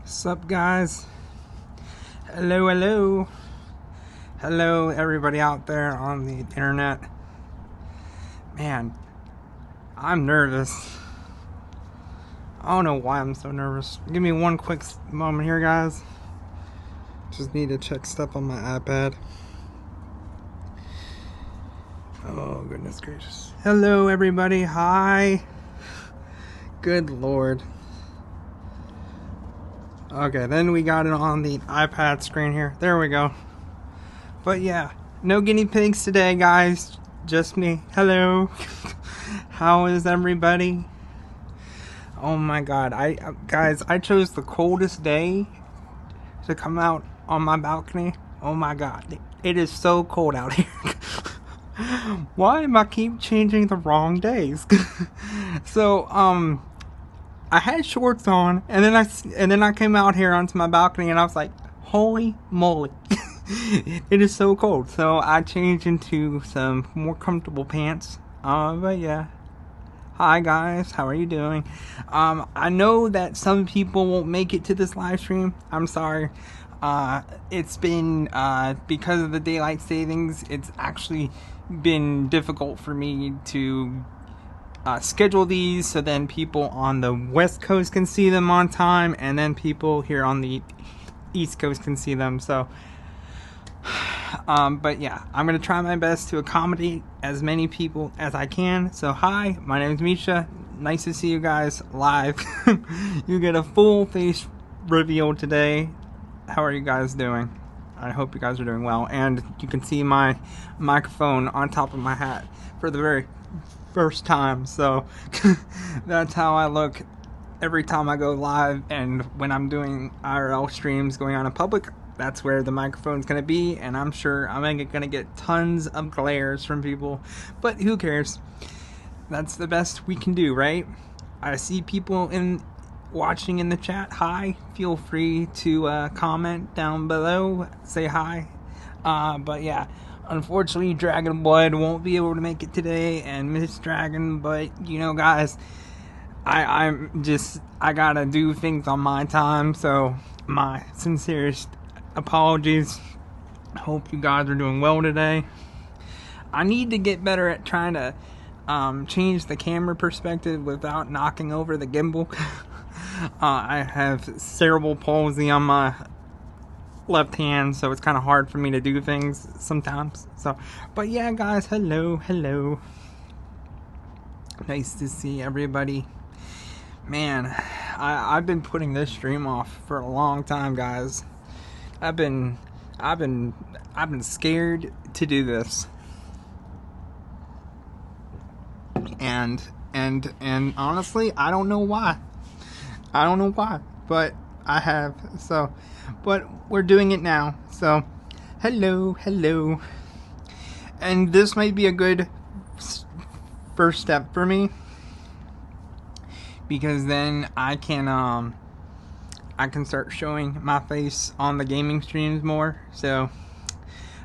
Sup guys? Hello. Hello everybody out there on the internet. Man, I'm nervous. I don't know why I'm so nervous. Give me one quick moment here, guys. Just need to check stuff on my iPad. Oh, goodness gracious. Hello everybody. Hi. Good Lord. Okay, then we got it on the iPad screen here. There we go. But yeah, no guinea pigs today, guys. Just me. Hello. How is everybody? Oh my god. Guys, I chose the coldest day to come out on my balcony. Oh my god. It is so cold out here. Why am I keep changing the wrong days? So, I had shorts on, and then I came out here onto my balcony, and I was like, "Holy moly, it is so cold!" So I changed into some more comfortable pants. But yeah, hi guys, how are you doing? I know that some people won't make it to this live stream. I'm sorry. It's been because of the daylight savings. It's actually been difficult for me to schedule these so then people on the west coast can see them on time, and then people here on the east coast can see them. So but yeah, I'm gonna try my best to accommodate as many people as I can. So hi, my name is Misha. Nice to see you guys live. You get a full face reveal today. How are you guys doing? I hope you guys are doing well, and you can see my microphone on top of my hat for the very first time. So that's how I look every time I go live, and when I'm doing IRL streams going on in public, that's where the microphone's gonna be, and I'm sure I'm gonna get tons of glares from people, but who cares? That's the best we can do, right? I see people watching in the chat. Hi, feel free to comment down below, say hi. But yeah, unfortunately Dragon Blood won't be able to make it today, and Miss Dragon, but you know guys, I gotta do things on my time, so my sincerest apologies. Hope you guys are doing well today. I need to get better at trying to change the camera perspective without knocking over the gimbal. I have cerebral palsy on my left hand, so it's kind of hard for me to do things sometimes. So, but yeah guys, hello. Nice to see everybody. Man, I've been putting this stream off for a long time, guys. I've been scared to do this, and honestly, I don't know why, but I have. So, but we're doing it now. So, hello, and this might be a good first step for me, because then I can start showing my face on the gaming streams more. So,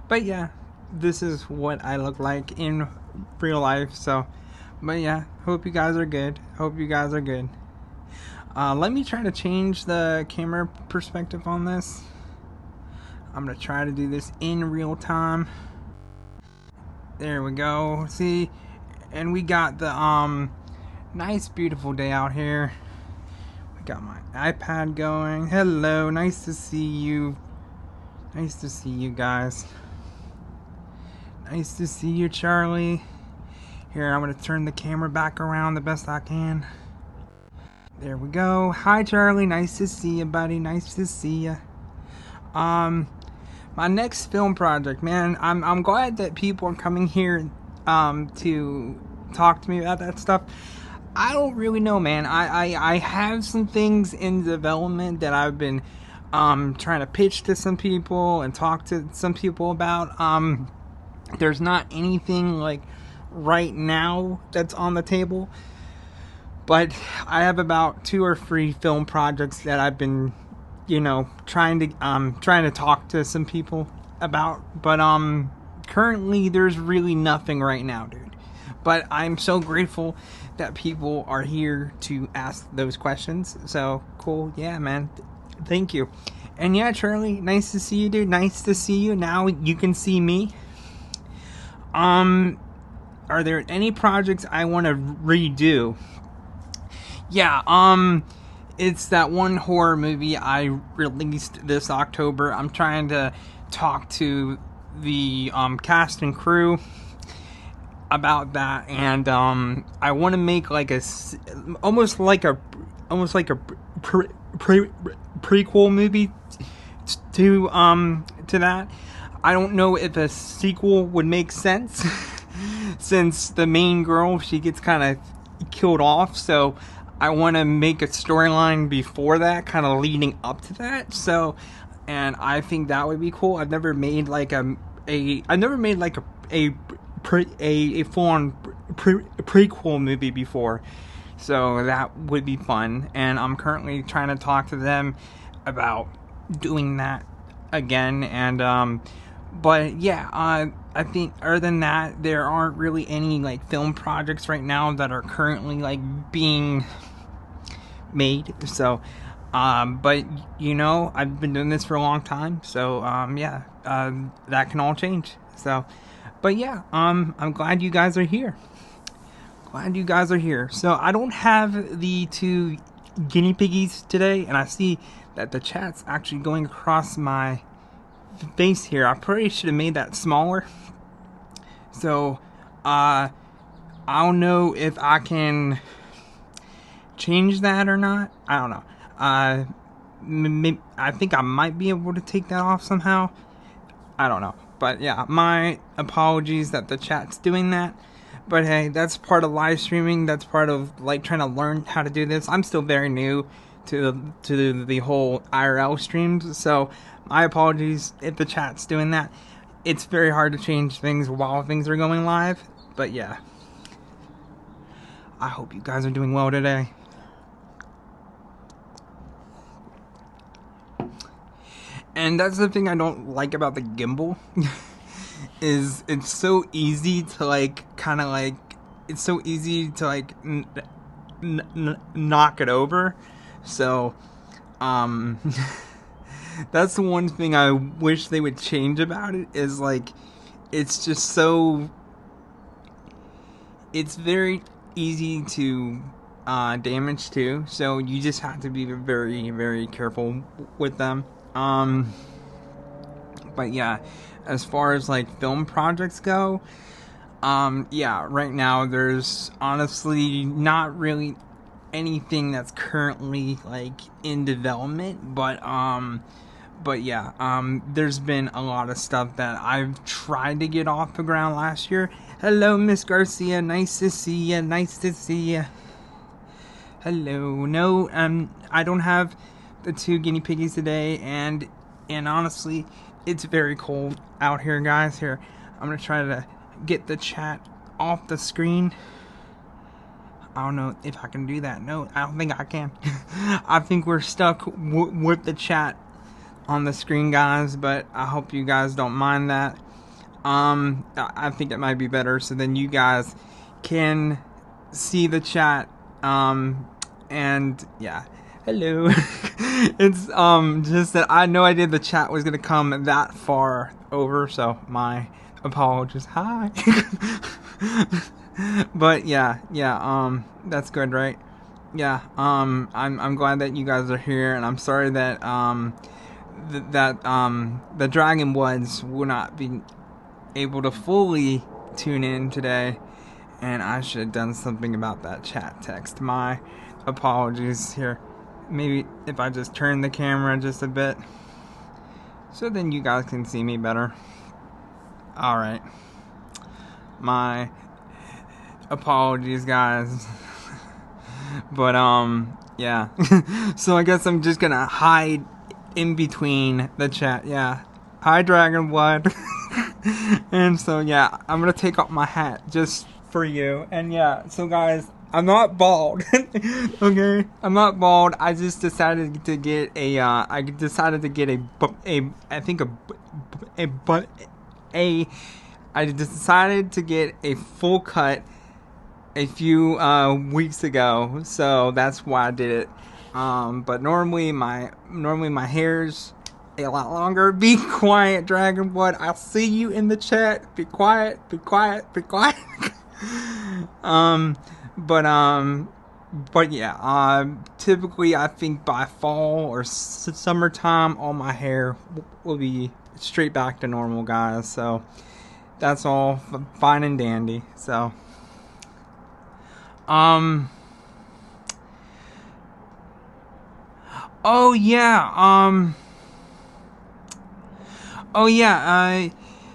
but yeah, this is what I look like in real life. So, but yeah, hope you guys are good. Let me try to change the camera perspective on this. I'm gonna try to do this in real time. There we go. See, and we got the nice beautiful day out here. I got my iPad going. Hello, nice to see you. Nice to see you guys. Nice to see you, Charlie. Here, I'm gonna turn the camera back around the best I can. There we go. Hi, Charlie. Nice to see you, buddy. Nice to see you. My next film project, man. I'm glad that people are coming here to talk to me about that stuff. I don't really know, man. I have some things in development that I've been trying to pitch to some people and talk to some people about. There's not anything like right now that's on the table, but I have about 2 or 3 film projects that I've been, trying to talk to some people about. But currently there's really nothing right now, dude. But I'm so grateful that people are here to ask those questions. So cool. Yeah, man. Thank you. And yeah, Charlie, nice to see you, dude. Nice to see you. Now you can see me. Are there any projects I want to redo? Yeah, it's that one horror movie I released this October. I'm trying to talk to the cast and crew about that, and I want to make like almost like a prequel movie to that. I don't know if a sequel would make sense since the main girl, she gets kind of killed off, so I want to make a storyline before that, kind of leading up to that. So, and I think that would be cool. I've never made like a full-on prequel movie before, so that would be fun. And I'm currently trying to talk to them about doing that again. And but yeah, I think other than that, there aren't really any like film projects right now that are currently like being made. So but you know, I've been doing this for a long time, so yeah, that can all change. So but yeah, I'm glad you guys are here. So I don't have the 2 guinea piggies today, and I see that the chat's actually going across my face here. I probably should have made that smaller. So I don't know if I can change that or not. I don't know. I think I might be able to take that off somehow. I don't know. But yeah, my apologies that the chat's doing that. But hey, that's part of live streaming. That's part of like trying to learn how to do this. I'm still very new to the whole IRL streams, so my apologies if the chat's doing that. It's very hard to change things while things are going live. But yeah, I hope you guys are doing well today. And that's the thing I don't like about the gimbal is it's so easy to like it's so easy to like knock it over. So that's the one thing I wish they would change about it, is like it's just so, it's very easy to damage too, so you just have to be very, very careful with them. But yeah, as far as like film projects go, yeah, right now there's honestly not really anything that's currently like in development, but yeah, there's been a lot of stuff that I've tried to get off the ground last year. Hello, Miss Garcia, nice to see ya. Hello. No, I don't have the 2 guinea piggies today, and honestly, it's very cold out here, guys. Here, I'm gonna try to get the chat off the screen. I don't know if I can do that. No, I don't think I can. I think we're stuck with the chat on the screen, guys, but I hope you guys don't mind that. I think it might be better so then you guys can see the chat. And yeah, hello. It's just that I had no idea the chat was gonna come that far over, so my apologies. Hi. But yeah, that's good, right? Yeah, I'm glad that you guys are here, and I'm sorry that the Dragon Bloods will not be able to fully tune in today, and I should have done something about that chat text. My apologies here. Maybe if I just turn the camera just a bit, so then you guys can see me better. Alright. My apologies, guys. But yeah. So I guess I'm just gonna hide in between the chat. Yeah. Hi, Dragon Blood. And so yeah, I'm gonna take off my hat just for you. And yeah, so guys, I'm not bald. Okay, I'm not bald. I just decided to get a I decided to get a full cut a few weeks ago, so that's why I did it. But normally my normally my hair's a lot longer. Be quiet, Dragon Blood. I'll see you in the chat. Be quiet, be quiet, be quiet. But yeah, typically I think by fall or summertime, all my hair will be straight back to normal, guys. So that's all fine and dandy. So, oh yeah,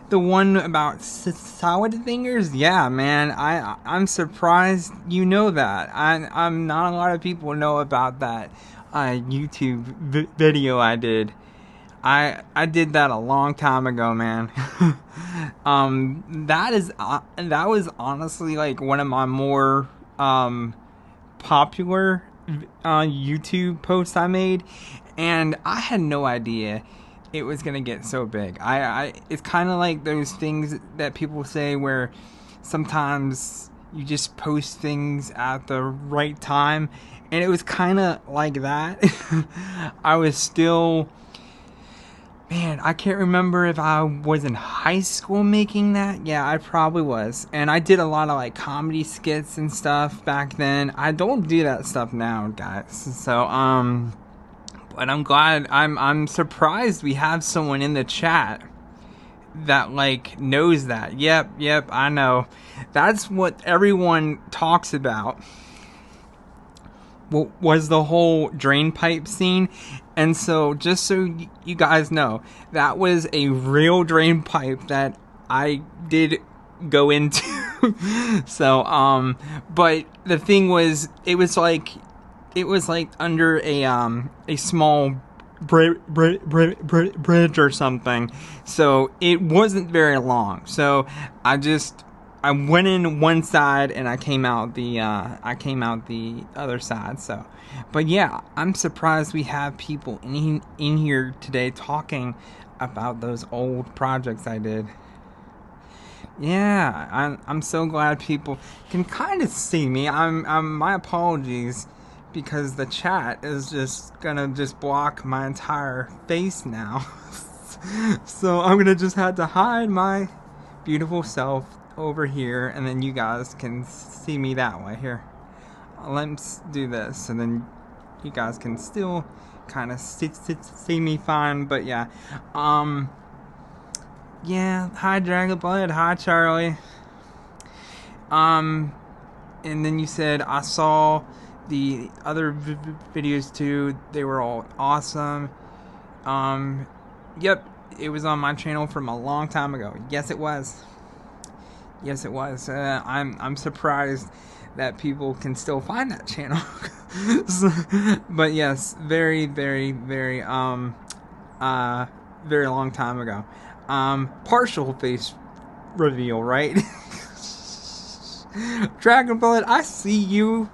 the one about solid fingers. Yeah, man, I'm surprised you know that. I'm not a lot of people know about that YouTube video I did. I did that a long time ago, man. That was honestly like one of my more popular YouTube posts I made, and I had no idea it was gonna get so big. It's kind of like those things that people say where sometimes you just post things at the right time, and it was kind of like that. I was still, man, I can't remember if I was in high school making that. Yeah, I probably was. And I did a lot of like comedy skits and stuff back then. I don't do that stuff now, guys. So, but I'm glad, I'm surprised we have someone in the chat that like knows that. Yep, I know. That's what everyone talks about. Was the whole drain pipe scene. And so, just so you guys know, that was a real drain pipe that I did go into. So, but the thing was, it was like under a small bridge or something. So it wasn't very long. So I went in one side and I came out the other side. So, but yeah, I'm surprised we have people in here today talking about those old projects I did. Yeah, I'm so glad people can kind of see me. My apologies, because the chat is just gonna block my entire face now. So I'm gonna just have to hide my beautiful self over here, and then you guys can see me that way. Here, let's do this, and then you guys can still kind of see me fine. But yeah, yeah, hi Dragon Blood, hi Charlie. And then you said, I saw the other videos too, they were all awesome. Yep, it was on my channel from a long time ago. Yes, it was. Yes, it was. I'm surprised that people can still find that channel. So, but yes, very, very, very, very long time ago. Partial face reveal, right? Dragon Blood, I see you.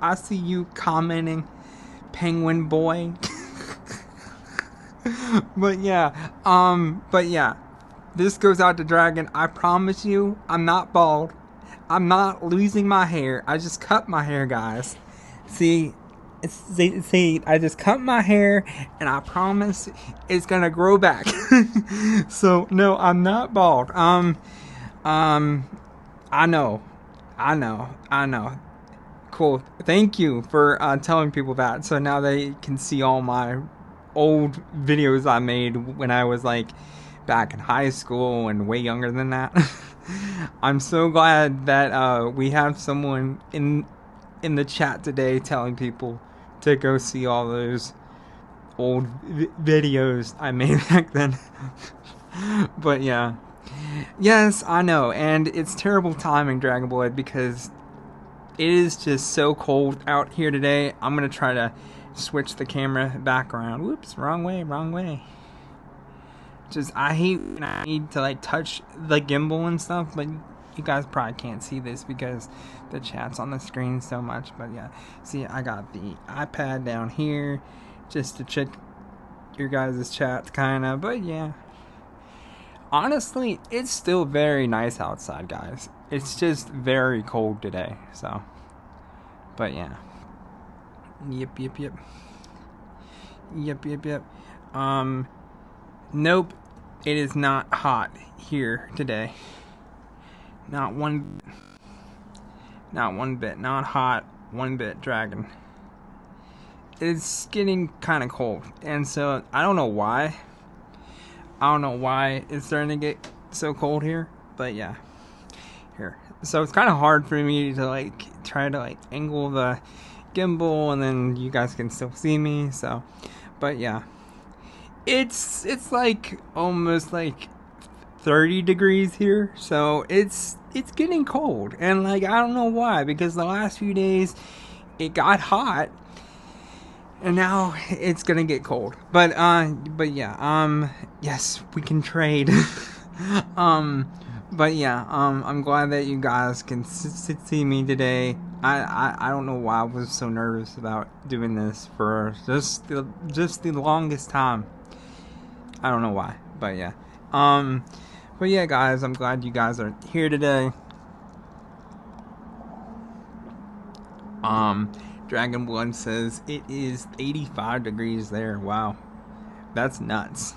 I see you commenting, Penguin Boy. But yeah, this goes out to Dragon. I promise you, I'm not bald. I'm not losing my hair. I just cut my hair, guys. See, I just cut my hair, and I promise it's gonna grow back. So no, I'm not bald. I know. Cool. Thank you for telling people that. So now they can see all my old videos I made when I was like back in high school and way younger than that. I'm so glad that we have someone in the chat today telling people to go see all those old videos I made back then. But yeah. Yes, I know, and it's terrible timing, Dragon Blood, because it is just so cold out here today. I'm gonna try to switch the camera back around. Whoops, wrong way. Just, I hate when I need to like touch the gimbal and stuff, but you guys probably can't see this because the chat's on the screen so much. But yeah, see, I got the iPad down here just to check your guys' chats, kinda. But yeah, honestly, it's still very nice outside, guys. It's just very cold today, so. But yeah. Yep. Yep. Nope. It is not hot here today. Not one bit. Not hot one bit, Dragon. It's getting kind of cold, and so I don't know why. It's starting to get so cold here, but yeah. Here. So it's kind of hard for me to like try to like angle the gimbal, and then you guys can still see me. So, but yeah, it's like almost like 30 degrees here, so it's getting cold, and like I don't know why, because the last few days it got hot, and now it's gonna get cold. But yeah, yes, we can trade. But yeah, I'm glad that you guys can see me today. I don't know why I was so nervous about doing this for just the longest time. I don't know why, but yeah. But yeah, guys, I'm glad you guys are here today. Dragon Blood says it is 85 degrees there. Wow, that's nuts.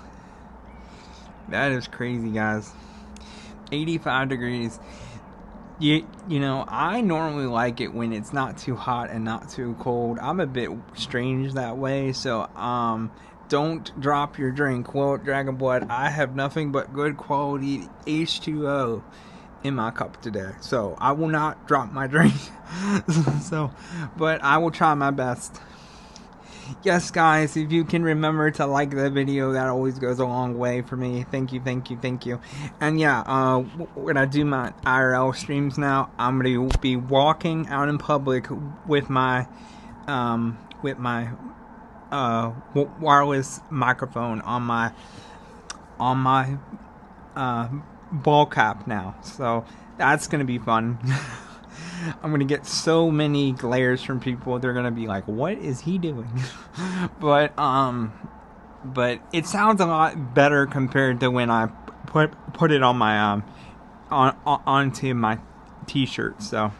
That is crazy, guys. 85 degrees. You know, I normally like it when it's not too hot and not too cold. I'm a bit strange that way, so don't drop your drink. Well, Dragon Blood, I have nothing but good quality H2O in my cup today, so I will not drop my drink. But I will try my best. Yes, guys, if you can remember to like the video, that always goes a long way for me. Thank you. And yeah, when I do my IRL streams now, I'm going to be walking out in public with my wireless microphone on my ball cap now. So that's going to be fun. I'm gonna get so many glares from people. They're gonna be like, "What is he doing?" but it sounds a lot better compared to when I put it on my onto my t-shirt. So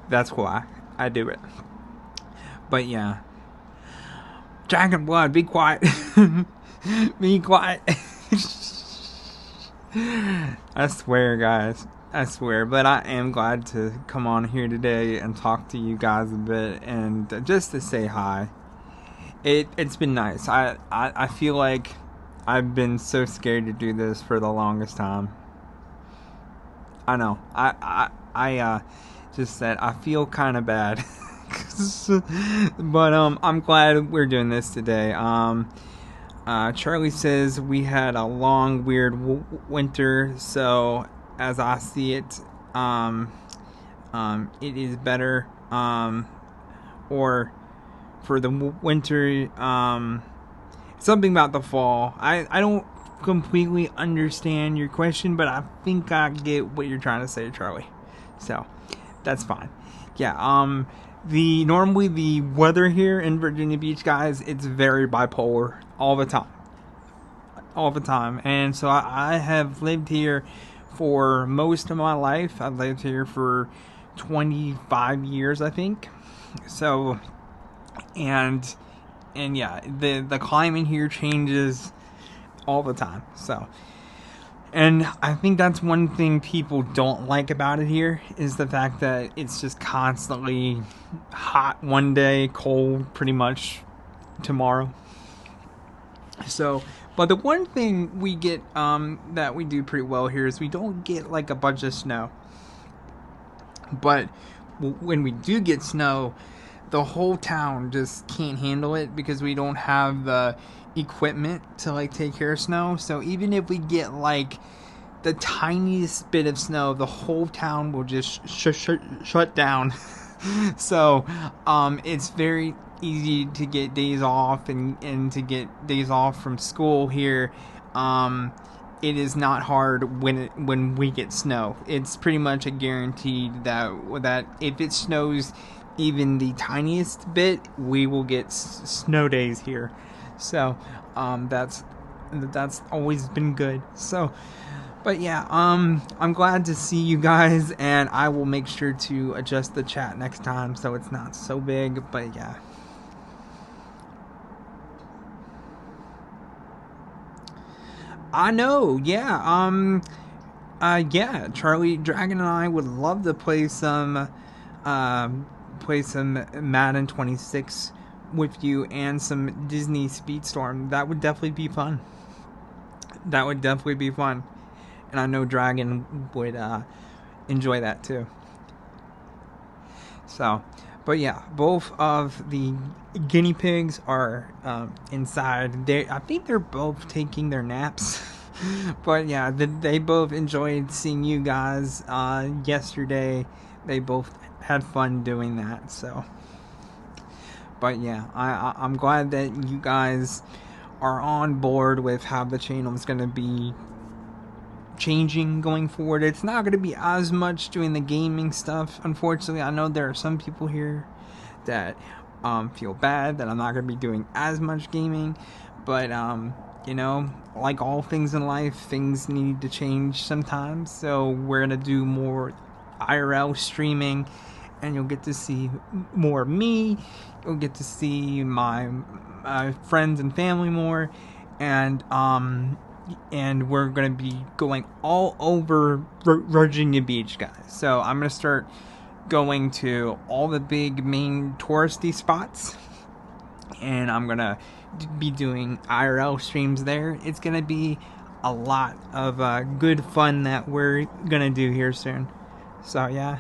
that's why I do it. But yeah, Dragon Blood, be quiet. Be quiet. I swear, guys. I swear, but I am glad to come on here today and talk to you guys a bit, and just to say hi. It's been nice. I feel like I've been so scared to do this for the longest time. I know. I just said I feel kind of bad. But I'm glad we're doing this today. Charlie says we had a long, weird winter, so as I see it, it is better, or for the winter, something about the fall. I don't completely understand your question, but I think I get what you're trying to say, Charlie. So, that's fine. Yeah, normally the weather here in Virginia Beach, guys, it's very bipolar all the time. And so I have lived here for most of my life. I've lived here for 25 years, I think. So, and yeah, the climate here changes all the time. So, and I think that's one thing people don't like about it here, is the fact that it's just constantly hot one day, cold pretty much tomorrow. So, but the one thing we get, that we do pretty well here, is we don't get like a bunch of snow. But when we do get snow, the whole town just can't handle it, because we don't have the equipment to like take care of snow. So even if we get like the tiniest bit of snow, the whole town will just shut down. So it's very easy to get days off and to get days off from school here. It is not hard when we get snow. It's pretty much a guaranteed that if it snows even the tiniest bit, we will get snow days here. So that's always been good. So, but yeah, I'm glad to see you guys, and I will make sure to adjust the chat next time so it's not so big. But yeah. I know, yeah. Yeah, Charlie Dragon and I would love to play some Madden 26 with you and some Disney Speedstorm. That would definitely be fun. That would definitely be fun, and I know Dragon would enjoy that too. So, but yeah, both of the guinea pigs are inside. I think they're both taking their naps. But yeah, they both enjoyed seeing you guys yesterday. They both had fun doing that. So, but yeah, I'm glad that you guys are on board with how the channel is going to be changing going forward. It's not going to be as much doing the gaming stuff. Unfortunately, I know there are some people here that feel bad that I'm not going to be doing as much gaming, but you know, like all things in life, things need to change sometimes. So we're going to do more IRL streaming, and you'll get to see more of me. You'll get to see my friends and family more, and we're going to be going all over Virginia Beach, guys. So I'm going to start going to all the big main touristy spots, and I'm going to be doing IRL streams there. It's going to be a lot of good fun that we're going to do here soon. So yeah.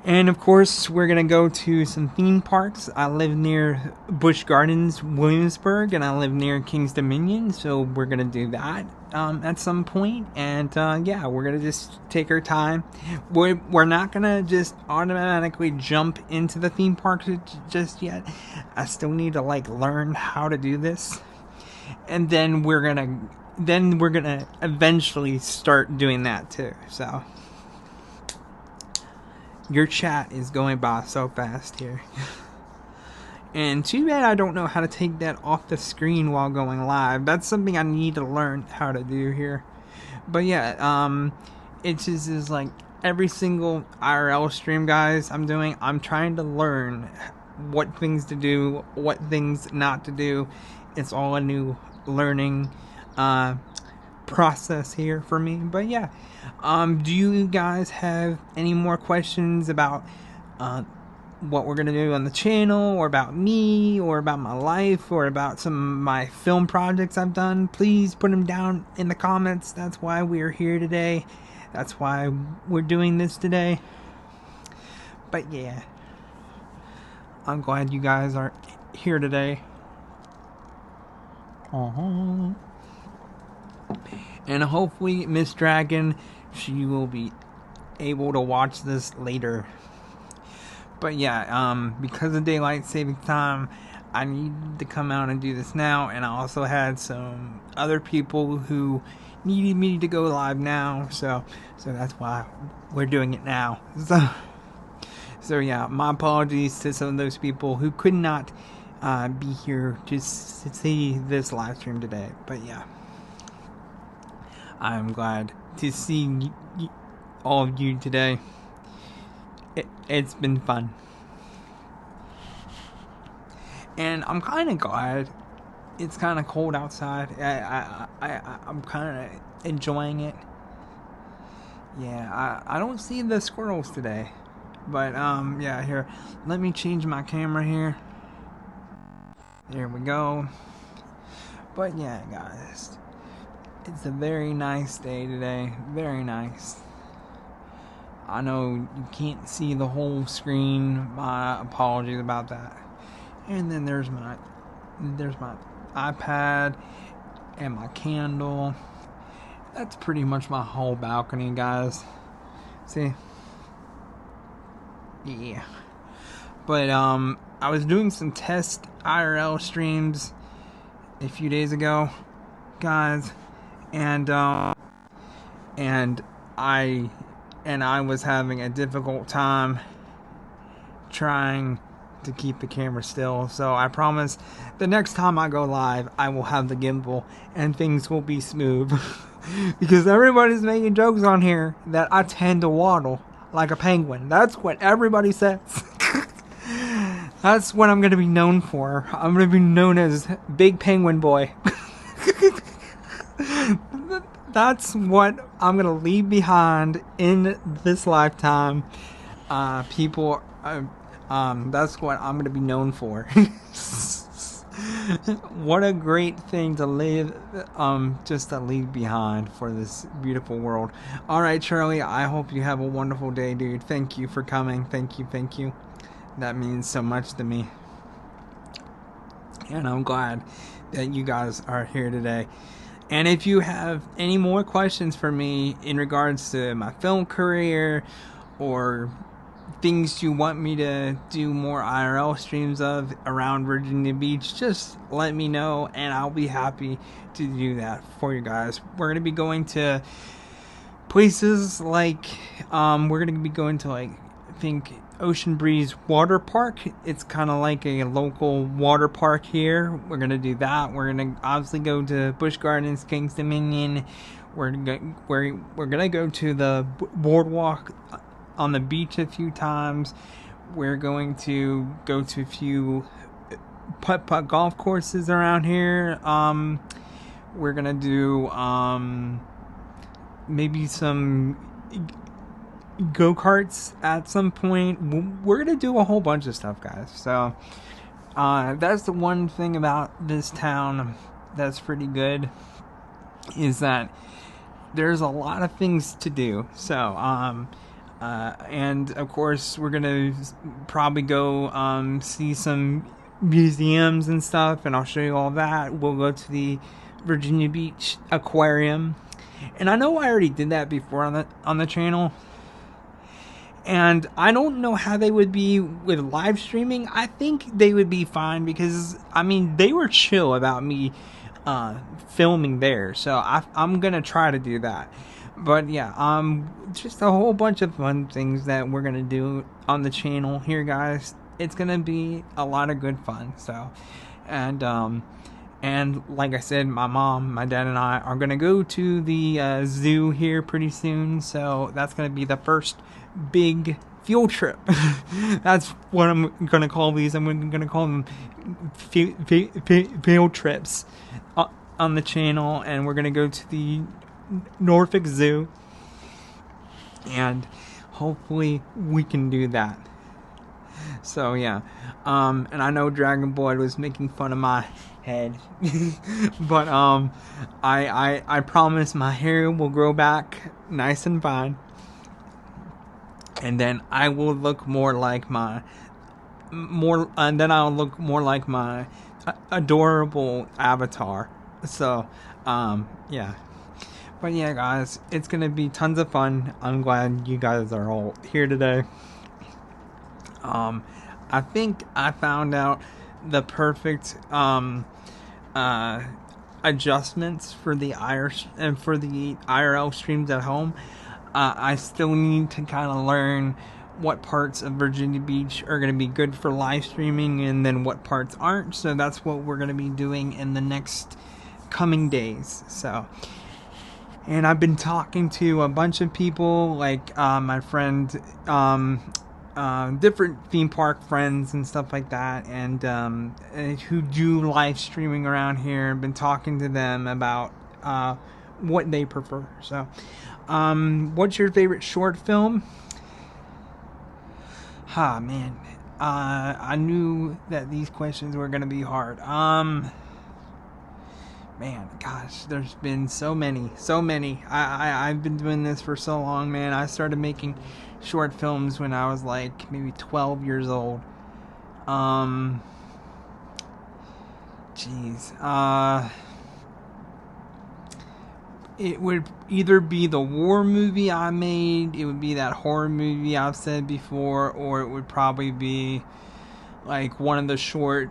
And of course, we're gonna go to some theme parks. I live near Busch Gardens, Williamsburg, and I live near King's Dominion, so we're gonna do that at some point. And yeah, we're gonna just take our time. We're not gonna just automatically jump into the theme parks just yet. I still need to like learn how to do this, and then we're gonna eventually start doing that too. So. Your chat is going by so fast here. And too bad I don't know how to take that off the screen while going live. That's something I need to learn how to do here. But yeah, it just is like every single IRL stream, guys, I'm trying to learn what things to do, what things not to do. It's all a new learning process here for me. But yeah, do you guys have any more questions about what we're gonna do on the channel, or about me, or about my life, or about some of my film projects I've done? Please put them down in the comments. That's why we're here today. That's why we're doing this today. But yeah, I'm glad you guys are here today. And hopefully Miss Dragon, she will be able to watch this later. But yeah, because of daylight saving time, I needed to come out and do this now. And I also had some other people who needed me to go live now, so that's why we're doing it now. So yeah, my apologies to some of those people who could not be here to see this live stream today. But yeah, I'm glad to see all of you today. It's been fun. And I'm kind of glad it's kind of cold outside. I'm kind of enjoying it. Yeah, I don't see the squirrels today. But, yeah, here. Let me change my camera here. There we go. But, yeah, guys. It's a very nice day today. Very nice. I know you can't see the whole screen. My apologies about that. And then there's my iPad and my candle. That's pretty much my whole balcony, guys. See? Yeah. But I was doing some test IRL streams a few days ago, guys, and I was having a difficult time trying to keep the camera still. So I promise the next time I go live, I will have the gimbal and things will be smooth. Because everybody's making jokes on here that I tend to waddle like a penguin. That's what everybody says. That's what I'm gonna be known for. I'm gonna be known as Big Penguin Boy. That's what I'm gonna leave behind in this lifetime. People, that's what I'm gonna be known for. What a great thing to live, just to leave behind for this beautiful world. All right, Charlie, I hope you have a wonderful day, dude. Thank you for coming. Thank you. That means so much to me. And I'm glad that you guys are here today. And if you have any more questions for me in regards to my film career or things you want me to do more IRL streams of around Virginia Beach, just let me know and I'll be happy to do that for you guys. We're going to be going to places like, we're going to be going to, like, I think Ocean Breeze Water Park. It's kind of like a local water park here. We're going to do that. We're going to obviously go to Busch Gardens, Kings Dominion. We're going to go to the boardwalk on the beach a few times. We're going to go to a few putt-putt golf courses around here. We're going to do maybe some go-karts at some point. We're going to do a whole bunch of stuff, guys. So that's the one thing about this town that's pretty good, is that there's a lot of things to do. So and of course we're gonna probably go see some museums and stuff, and I'll show you all that. We'll go to the Virginia Beach Aquarium, and I know I already did that before on the channel, and I don't know how they would be with live streaming. I think they would be fine, because I mean, they were chill about me filming there, so I'm gonna try to do that. But yeah, just a whole bunch of fun things that we're gonna do on the channel here, guys. It's gonna be a lot of good fun. So, and like I said, my mom, my dad, and I are gonna go to the zoo here pretty soon. So that's gonna be the first big field trip. That's what I'm gonna call these. I'm gonna call them field trips on the channel, and we're gonna go to the Norfolk Zoo, and hopefully we can do that. So yeah, and I know Dragon Boy was making fun of my head, but I promise my hair will grow back nice and fine, and then I will look more like my I'll look more like my adorable avatar. So yeah. But yeah, guys, it's going to be tons of fun. I'm glad you guys are all here today. I think I found out the perfect adjustments for the IRL streams at home. I still need to kind of learn what parts of Virginia Beach are going to be good for live streaming, and then what parts aren't. So that's what we're going to be doing in the next coming days. So, and I've been talking to a bunch of people, like my friend, different theme park friends and stuff like that, and who do live streaming around here. I've been talking to them about what they prefer. So, what's your favorite short film? Man, I knew that these questions were gonna be hard. Man, gosh, there's been so many. I've been doing this for so long, man. I started making short films when I was like maybe 12 years old. It would either be the war movie I made, it would be that horror movie I've said before, or it would probably be like one of the short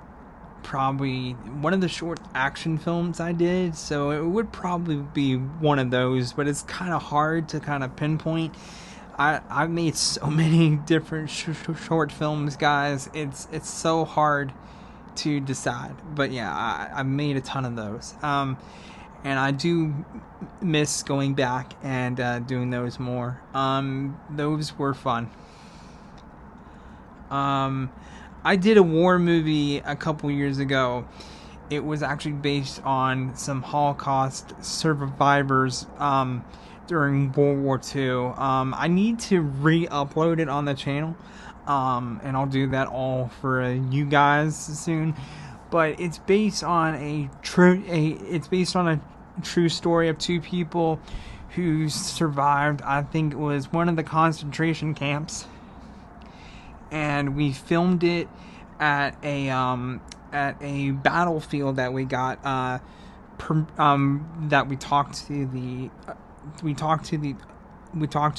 action films I did. So it would probably be one of those, but it's kind of hard to kind of pinpoint. I've made so many different short films, guys. It's so hard to decide. But yeah, I've made a ton of those. And I do miss going back and doing those more. Those were fun. I did a war movie a couple years ago. It was actually based on some Holocaust survivors during World War II. I need to re-upload it on the channel, and I'll do that all for you guys soon. But it's based on a true story of two people who survived. I think it was one of the concentration camps, and we filmed it at a battlefield that we got. That we talked to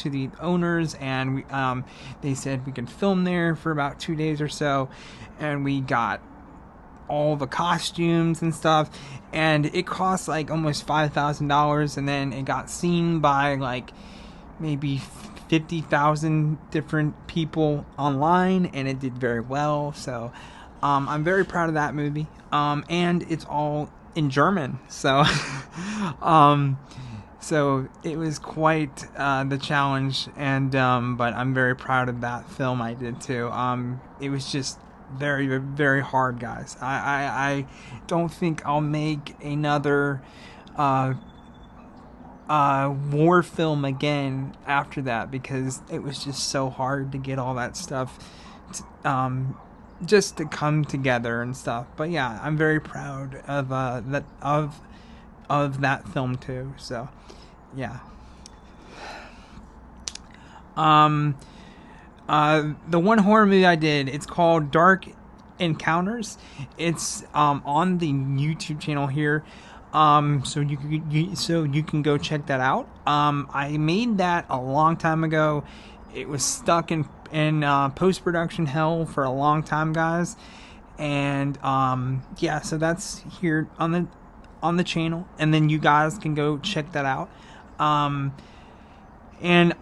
the owners, and they said we could film there for about 2 days or so, and we got all the costumes and stuff, and it cost like almost $5,000, and then it got seen by like maybe 50,000 different people online, and it did very well. So I'm very proud of that movie, and it's all in German, so so it was quite the challenge, and but I'm very proud of that film I did too. It was just very, very hard, guys. I don't think I'll make another war film again after that, because it was just so hard to get all that stuff just to come together and stuff. But yeah, I'm very proud of that film too. So yeah. The one horror movie I did, it's called Dark Encounters. It's on the YouTube channel here, so you can go check that out. I made that a long time ago. It was stuck in post-production hell for a long time, guys, and yeah, so that's here on the channel, and then you guys can go check that out. And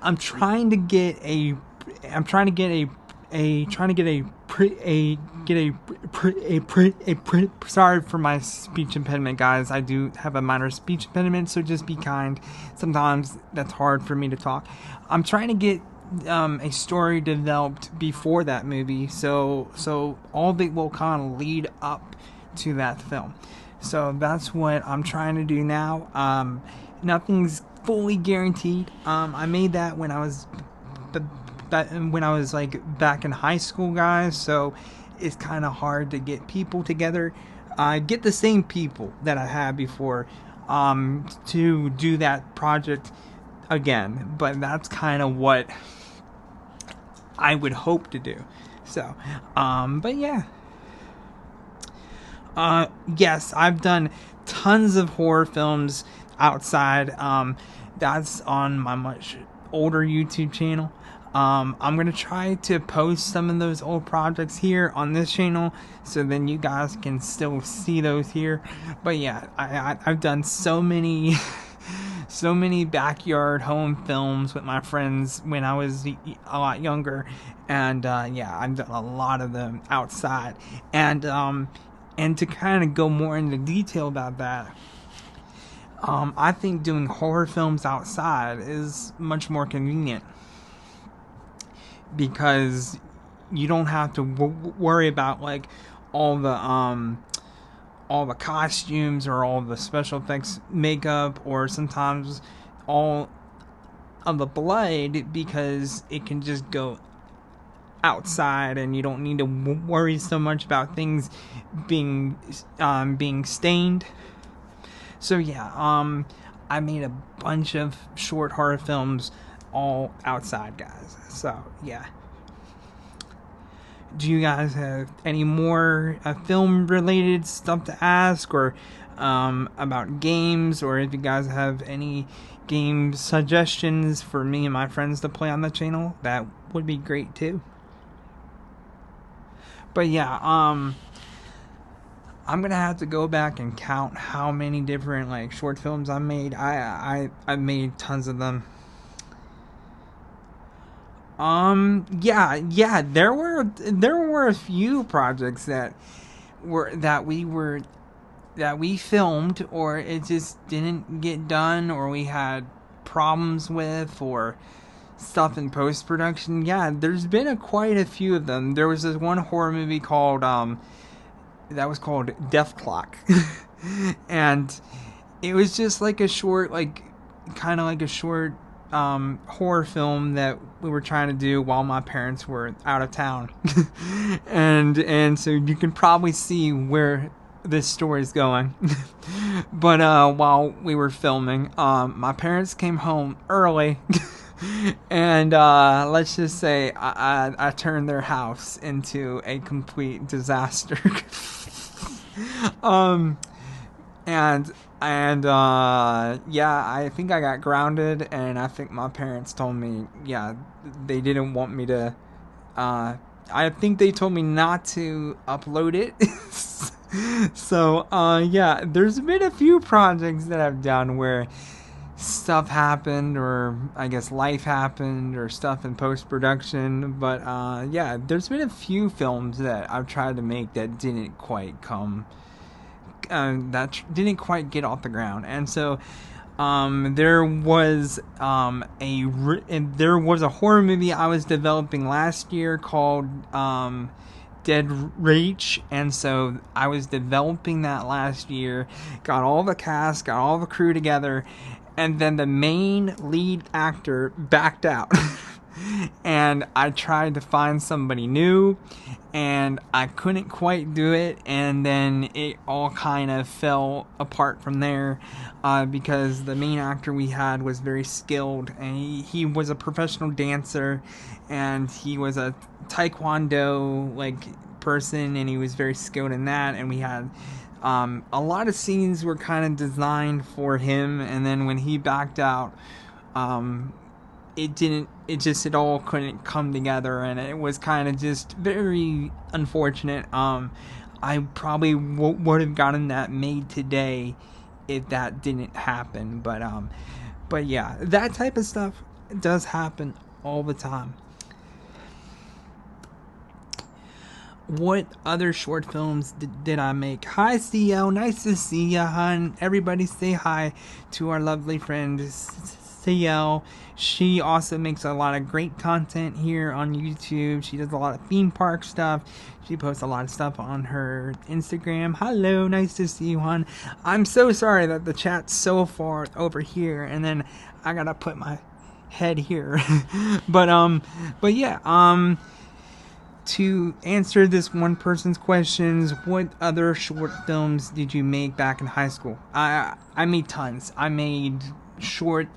I'm trying to get a sorry for my speech impediment, guys. I do have a minor speech impediment, so just be kind. Sometimes that's hard for me to talk. I'm trying to get a story developed before that movie, so all of it will kind of lead up to that film. So that's what I'm trying to do now. Nothing's fully guaranteed. I made that when I was like back in high school, guys, so it's kind of hard to get people together, get the same people that I had before, to do that project again. But that's kind of what I would hope to do. So but yeah, yes, I've done tons of horror films outside. That's on my much older YouTube channel. I'm going to try to post some of those old projects here on this channel, so then you guys can still see those here. But yeah, I've done so many so many backyard home films with my friends when I was a lot younger, and yeah, I've done a lot of them outside. And to kind of go more into detail about that, I think doing horror films outside is much more convenient, because you don't have to worry about like all the costumes or all the special effects makeup, or sometimes all of the blood, because it can just go outside and you don't need to worry so much about things being stained. So yeah, I made a bunch of short horror films all outside, guys. So yeah. Do you guys have any more film related stuff to ask, or about games, or if you guys have any game suggestions for me and my friends to play on the channel, that would be great too. But yeah, I'm gonna have to go back and count how many different like short films I made. I've made tons of them. Yeah, there were a few projects that we filmed, or it just didn't get done, or we had problems with, or stuff in post-production, yeah, there's been quite a few of them. There was this one horror movie called that was called Death Clock. And it was just like a short, like kind of like a short horror film that we were trying to do while my parents were out of town. and so you can probably see where this story is going. But while we were filming, my parents came home early. And let's just say I turned their house into a complete disaster. And yeah, I think I got grounded, and I think my parents told me, yeah, they didn't want me to, I think they told me not to upload it. So, yeah, there's been a few projects that I've done where stuff happened, or I guess life happened, or stuff in post-production, but, yeah, there's been a few films that I've tried to make that didn't quite come, that didn't quite get off the ground. And so there was a horror movie I was developing last year called Dead Reach, and so I was developing that last year, got all the cast, got all the crew together, and then the main lead actor backed out. And I tried to find somebody new, and I couldn't quite do it, and then it all kind of fell apart from there, because the main actor we had was very skilled, and he was a professional dancer, and he was a taekwondo person, and he was very skilled in that, and we had a lot of scenes were kind of designed for him, and then when he backed out, it all couldn't come together, and it was kind of just very unfortunate. I probably would have gotten that made today if that didn't happen, but yeah, that type of stuff does happen all the time. What other short films did I make? Hi, CL. Nice to see ya, hon. Everybody say hi to our lovely friend, CL. She also makes a lot of great content here on YouTube. She does a lot of theme park stuff. She posts a lot of stuff on her Instagram. Hello, nice to see you, hon. I'm so sorry that the chat's so far over here, and then I gotta put my head here. but yeah, to answer this one person's questions, what other short films did you make back in high school? I made tons. I made short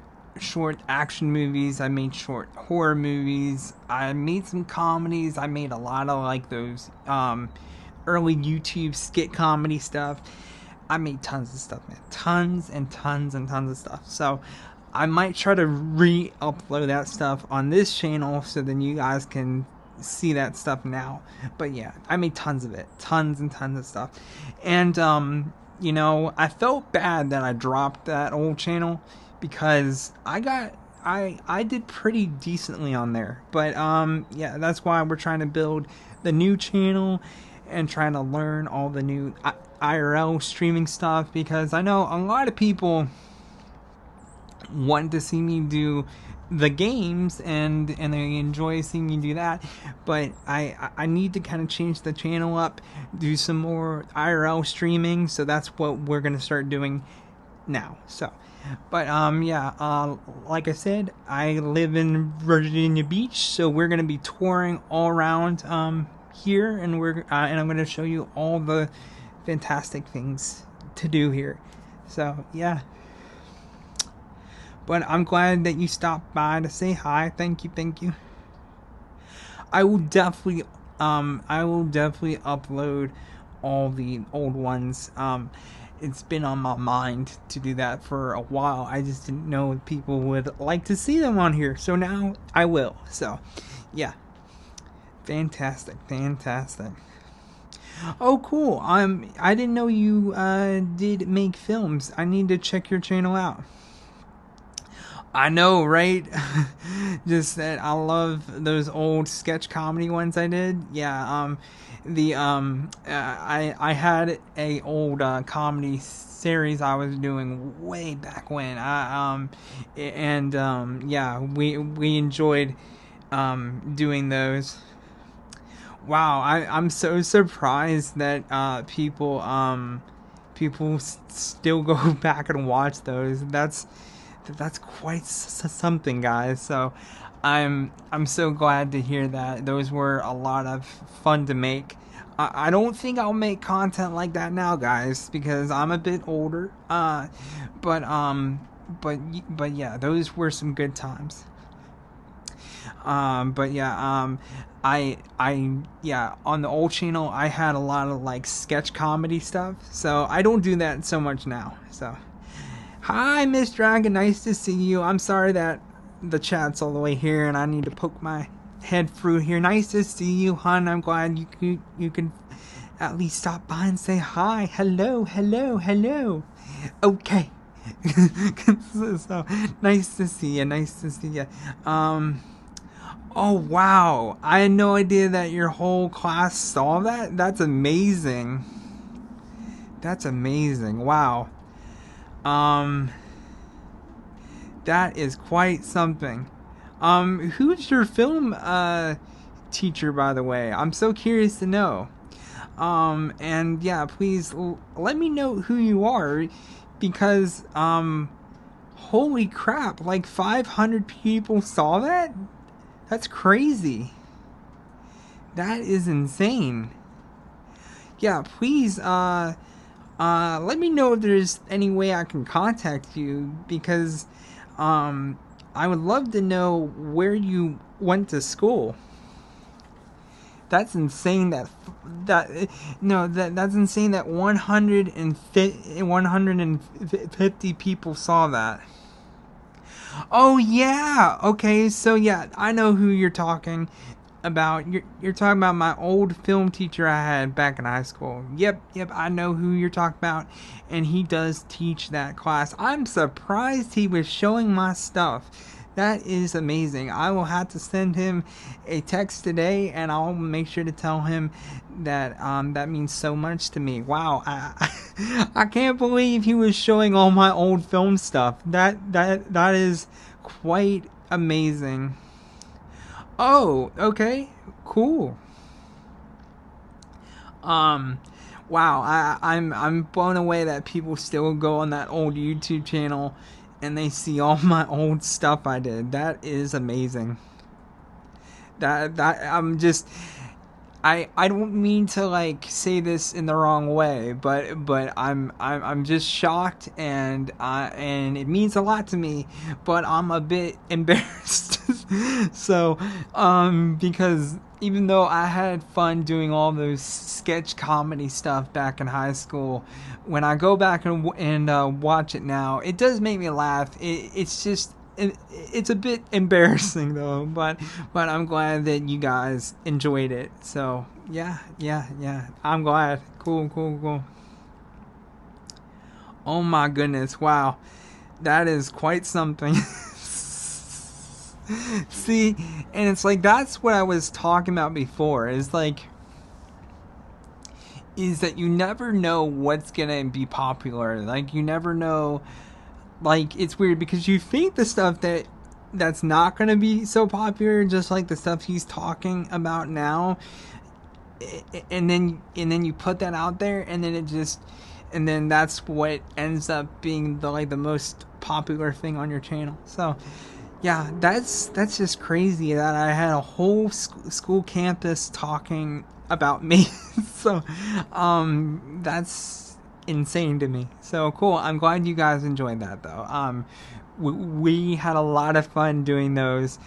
action movies. I made short horror movies. I made some comedies. I made a lot of those early YouTube skit comedy stuff. I made tons of stuff, man. Tons and tons and tons of stuff. So I might try to re-upload that stuff on this channel so then you guys can see that stuff now. But yeah, I made tons of it. Tons and tons of stuff. And I felt bad that I dropped that old channel, because I did pretty decently on there. But yeah, that's why we're trying to build the new channel and trying to learn all the new IRL streaming stuff, because I know a lot of people want to see me do the games and they enjoy seeing me do that, but I need to kind of change the channel up, do some more IRL streaming, so that's what we're gonna start doing now. So but yeah, like I said, I live in Virginia Beach, so we're gonna be touring all around here, and I'm gonna show you all the fantastic things to do here. So yeah, but I'm glad that you stopped by to say hi. Thank you. I will definitely upload all the old ones. It's been on my mind to do that for a while. I just didn't know if people would like to see them on here, so now I will. So yeah, fantastic. Oh, cool. I didn't know you did make films. I need to check your channel out. I know, right? Just that I love those old sketch comedy ones I did. Yeah, I had a old comedy series I was doing way back when. Yeah, we enjoyed doing those. Wow, I'm so surprised that people still go back and watch those. That's quite something, guys. So I'm so glad to hear that. Those were a lot of fun to make. I don't think I'll make content like that now, guys, because I'm a bit older. But but yeah, those were some good times. But yeah, yeah, on the old channel, I had a lot of like sketch comedy stuff. So I don't do that so much now. So, hi, Miss Dragon, nice to see you. I'm sorry that the chat's all the way here and I need to poke my head through here. Nice to see you, hon. I'm glad you can at least stop by and say hi. Hello, hello, hello. Okay. So nice to see you. Nice to see you. Oh wow, I had no idea that your whole class saw that. That's amazing. That's amazing. Wow. Um that is quite something. Who's your film teacher, by the way? I'm so curious to know. And yeah, please let me know who you are, because holy crap, like 500 people saw that? That's crazy. That is insane. Yeah, please let me know if there's any way I can contact you, because I would love to know where you went to school. That's insane that's insane that 150 people saw that. Oh yeah. Okay, so yeah, I know who you're talking about. You're talking about my old film teacher I had back in high school. Yep, I know who you're talking about, and he does teach that class. I'm surprised he was showing my stuff. That is amazing. I will have to send him a text today, and I'll make sure to tell him that that means so much to me. Wow, I can't believe he was showing all my old film stuff. That is quite amazing. Oh, okay, cool. Wow, I'm blown away that people still go on that old YouTube channel and they see all my old stuff I did. That is amazing. That I'm just I don't mean to like say this in the wrong way, but I'm just shocked, and it means a lot to me, but I'm a bit embarrassed. So because even though I had fun doing all those sketch comedy stuff back in high school, when I go back and watch it now, it does make me laugh. It's just it's a bit embarrassing though, but I'm glad that you guys enjoyed it. So yeah, I'm glad. Cool. Oh my goodness, wow, that is quite something. See, and it's like, that's what I was talking about before, is that you never know what's gonna be popular. Like, you never know. Like, it's weird because you think the stuff that's not gonna be so popular, just like the stuff he's talking about now, and then you put that out there, and then that's what ends up being the most popular thing on your channel. So yeah, that's just crazy that I had a whole school campus talking about me. So that's insane to me. So cool. I'm glad you guys enjoyed that though. We had a lot of fun doing those,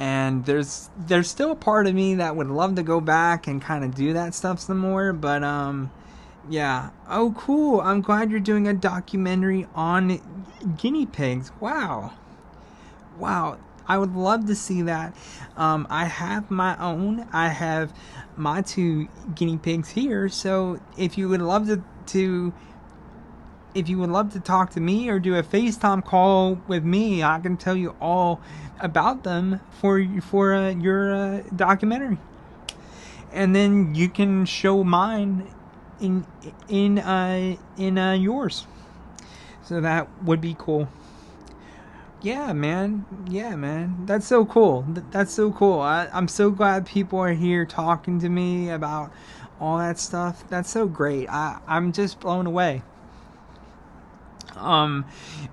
and there's still a part of me that would love to go back and kind of do that stuff some more, but yeah. Oh cool. I'm glad you're doing a documentary on guinea pigs. Wow, I would love to see that. I have my own. I have my 2 guinea pigs here, so if you would love to if you would love to talk to me or do a FaceTime call with me, I can tell you all about them for your documentary, and then you can show mine in yours. So that would be cool. Yeah, man. Yeah, man. That's so cool. That's so cool. I'm so glad people are here talking to me about all that stuff. That's so great. I'm just blown away.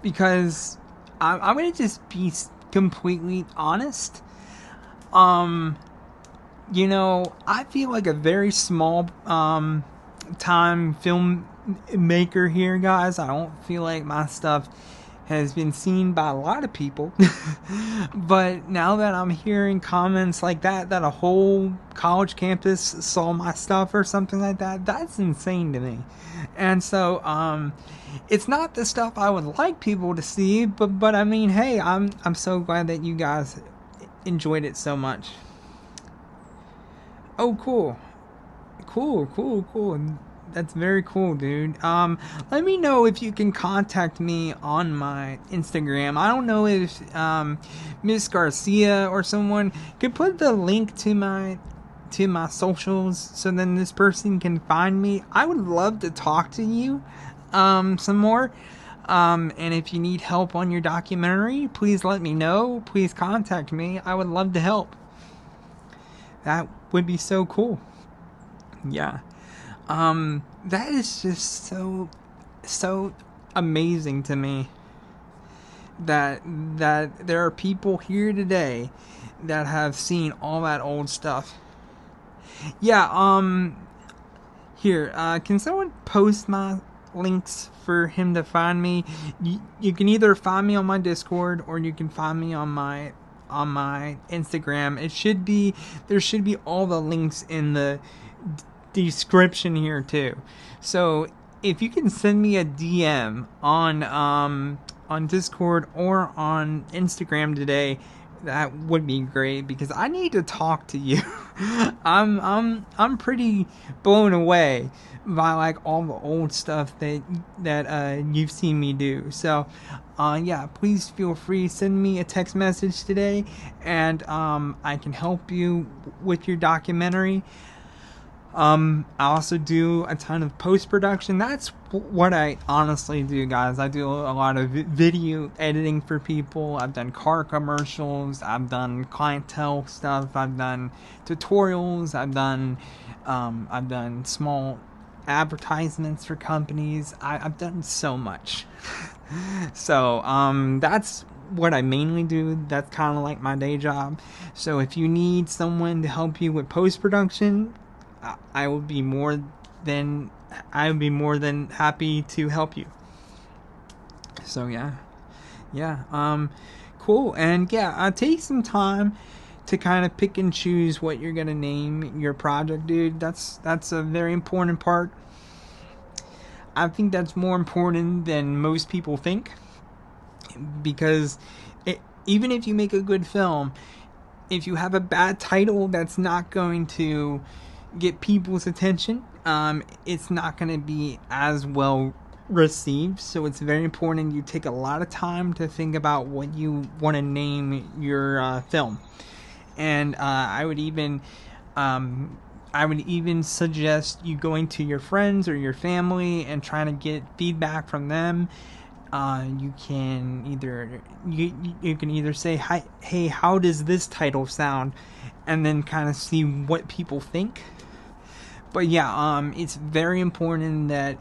Because I'm gonna just be completely honest. You know, I feel like a very small time filmmaker here, guys. I don't feel like my stuff has been seen by a lot of people. But now that I'm hearing comments like that a whole college campus saw my stuff or something like that, that's insane to me. And so it's not the stuff I would like people to see, but I mean, hey, I'm so glad that you guys enjoyed it so much. Oh, cool. That's very cool, dude. Let me know if you can contact me on my Instagram. I don't know if Miss Garcia or someone could put the link to my socials so then this person can find me. I would love to talk to you some more. And if you need help on your documentary, please let me know. Please contact me. I would love to help. That would be so cool. Yeah. That is just so amazing to me that there are people here today that have seen all that old stuff. Yeah, here, can someone post my links for him to find me? You can either find me on my Discord or you can find me on my Instagram. There should be all the links in the description here too. So if you can send me a DM on Discord or on Instagram today, that would be great because I need to talk to you. I'm pretty blown away by like all the old stuff that you've seen me do. So yeah, please feel free, send me a text message today and I can help you with your documentary. I also do a ton of post-production. That's what I honestly do, guys. I do a lot of video editing for people. I've done car commercials. I've done clientele stuff. I've done tutorials. I've done small advertisements for companies. I've done so much. So, that's what I mainly do. That's kind of like my day job. So if you need someone to help you with post-production, I would be more than happy to help you. So yeah, cool. And yeah, take some time to kind of pick and choose what you're gonna name your project, dude. That's a very important part. I think that's more important than most people think, because even if you make a good film, if you have a bad title that's not going to get people's attention, it's not going to be as well received. So it's very important you take a lot of time to think about what you want to name your film. And I would even suggest you going to your friends or your family and trying to get feedback from them. You can either say, hi, hey, how does this title sound, and then kind of see what people think. But yeah, it's very important that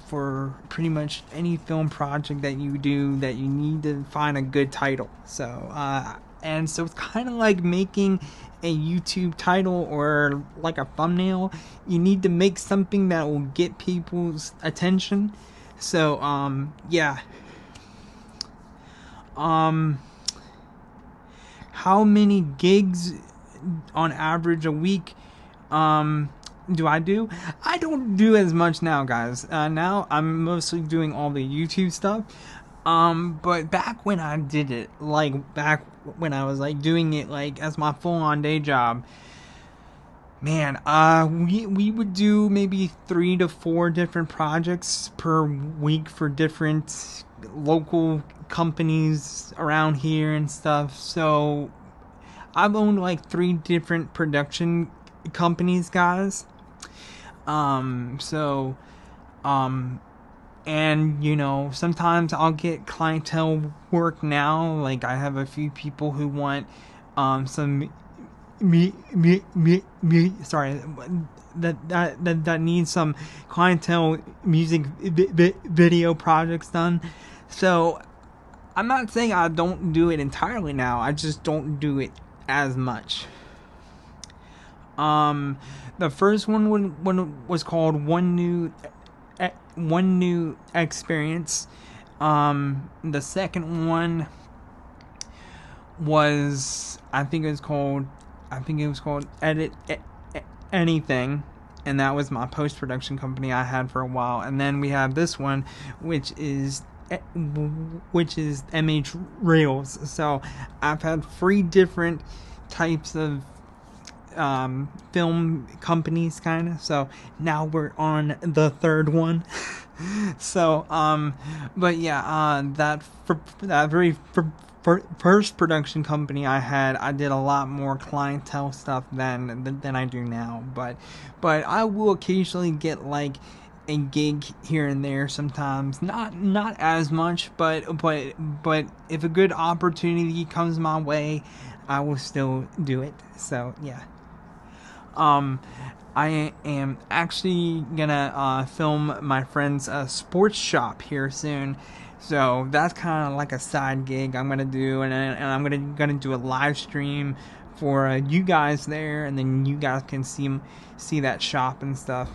for pretty much any film project that you do, that you need to find a good title. So and so it's kind of like making a YouTube title or like a thumbnail. You need to make something that will get people's attention. So yeah. How many gigs on average a week do I do? I don't do as much now, guys. Now I'm mostly doing all the YouTube stuff. But back when I did it, like back when I was like doing it like as my full-on day job, Man, we would do maybe 3 to 4 different projects per week for different local companies around here and stuff. So I've owned like 3 different production companies, guys. So and you know, sometimes I'll get clientele work now. Like I have a few people who want some sorry, that needs some clientele music video projects done. So I'm not saying I don't do it entirely now. I just don't do it as much. The first one was called One New Experience. The second one was I think it was called Edit Anything, and that was my post-production company I had for a while. And then we have this one, which is MH Reels. So I've had 3 different types of film companies, kind of. So now we're on the 3rd one. So but yeah, that very first production company I had, I did a lot more clientele stuff than I do now. But I will occasionally get like a gig here and there sometimes, not as much, but if a good opportunity comes my way, I will still do it. So yeah. I am actually gonna film my friend's sports shop here soon, so that's kind of like a side gig I'm gonna do, and I'm gonna do a live stream for you guys there, and then you guys can see that shop and stuff.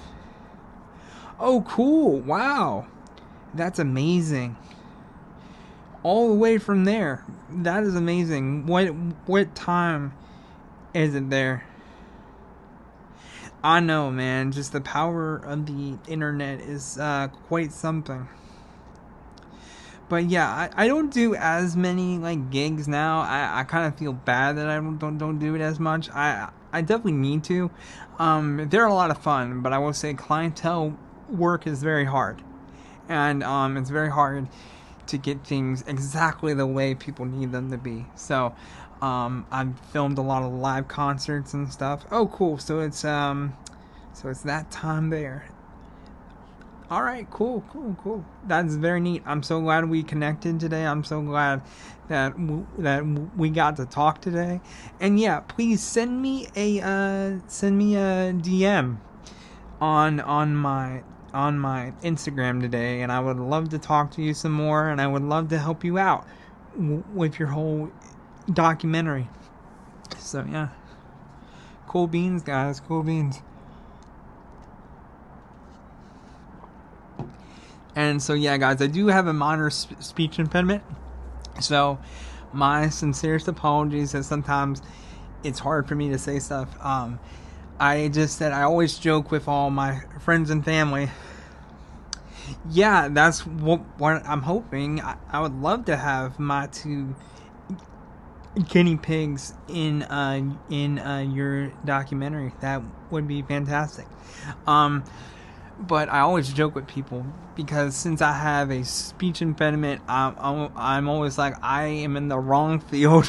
Oh, cool! Wow, that's amazing. All the way from there. That is amazing. What time is it there? I know, man. Just the power of the internet is quite something. But yeah, I don't do as many like gigs now. I kind of feel bad that I don't do it as much. I definitely need to. They're a lot of fun, but I will say clientele work is very hard, and it's very hard to get things exactly the way people need them to be. So I've filmed a lot of live concerts and stuff. Oh, cool. So it's that time there. All right, cool. That's very neat. I'm so glad we connected today. I'm so glad that we got to talk today. And yeah, please send me a DM on my Instagram today, and I would love to talk to you some more, and I would love to help you out with your whole documentary. So yeah, cool beans, guys. Cool beans. And so yeah, guys, I do have a minor speech impediment, so my sincerest apologies that sometimes it's hard for me to say stuff. I just said I always joke with all my friends and family. Yeah, that's what I'm hoping. I would love to have my 2 guinea pigs in your documentary. That would be fantastic. But I always joke with people because since I have a speech impediment, I'm always like I am in the wrong field.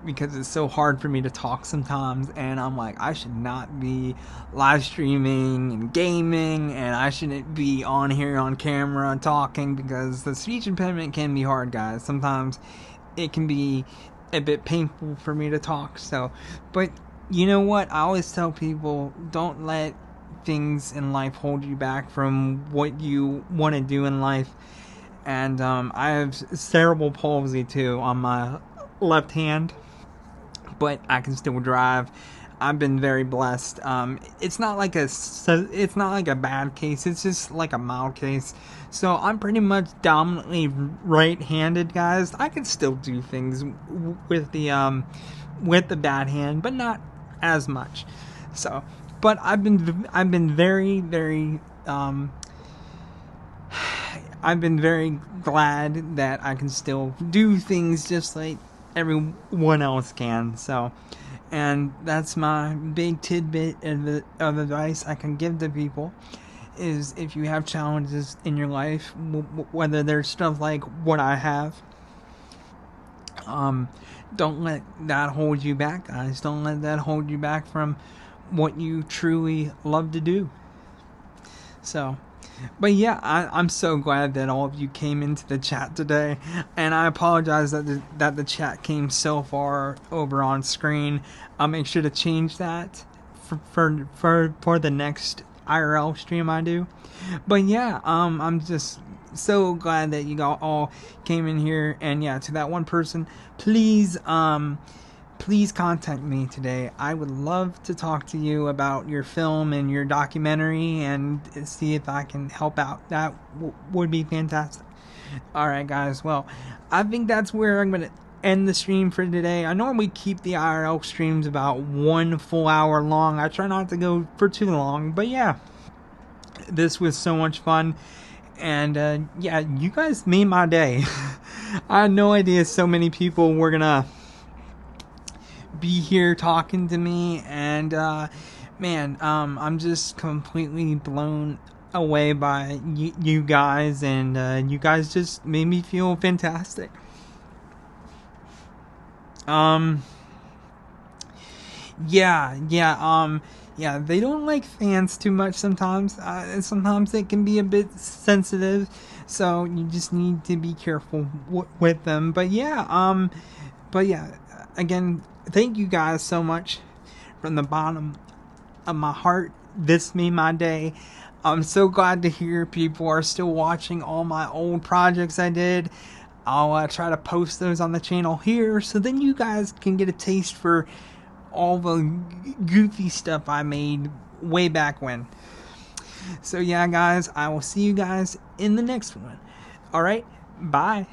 Because it's so hard for me to talk sometimes, and I'm like, I should not be live streaming and gaming, and I shouldn't be on here on camera talking, because the speech impediment can be hard, guys. Sometimes it can be a bit painful for me to talk. So, but you know what? I always tell people, don't let things in life hold you back from what you want to do in life. And I have cerebral palsy too on my left hand, but I can still drive. I've been very blessed. It's not like a bad case. It's just like a mild case. So I'm pretty much dominantly right-handed, guys. I can still do things with the bad hand, but not as much. So, but I've been very, very I've been very glad that I can still do things just like everyone else can. So And that's my big tidbit of advice I can give to people, is if you have challenges in your life, whether there's stuff like what I have, don't let that hold you back, guys. Don't let that hold you back from what you truly love to do. So, but yeah, I'm so glad that all of you came into the chat today, and I apologize that the chat came so far over on screen. I'll make sure to change that for the next IRL stream I do. But yeah, I'm just so glad that you all came in here. And yeah, to that one person, please contact me today. I would love to talk to you about your film and your documentary and see if I can help out. That would be fantastic. Alright guys, well, I think that's where I'm going to end the stream for today. I normally keep the IRL streams about 1 full hour long. I try not to go for too long, but yeah, this was so much fun. And yeah, you guys made my day. I had no idea so many people were gonna be here talking to me, and man, I'm just completely blown away by you guys, and you guys just made me feel fantastic. Yeah, they don't like fans too much sometimes. Sometimes it can be a bit sensitive, so you just need to be careful with them. But yeah, again, thank you guys so much from the bottom of my heart. This made my day. I'm so glad to hear people are still watching all my old projects I did. I'll try to post those on the channel here, so then you guys can get a taste for all the goofy stuff I made way back when. So yeah, guys, I will see you guys in the next one. Alright, bye.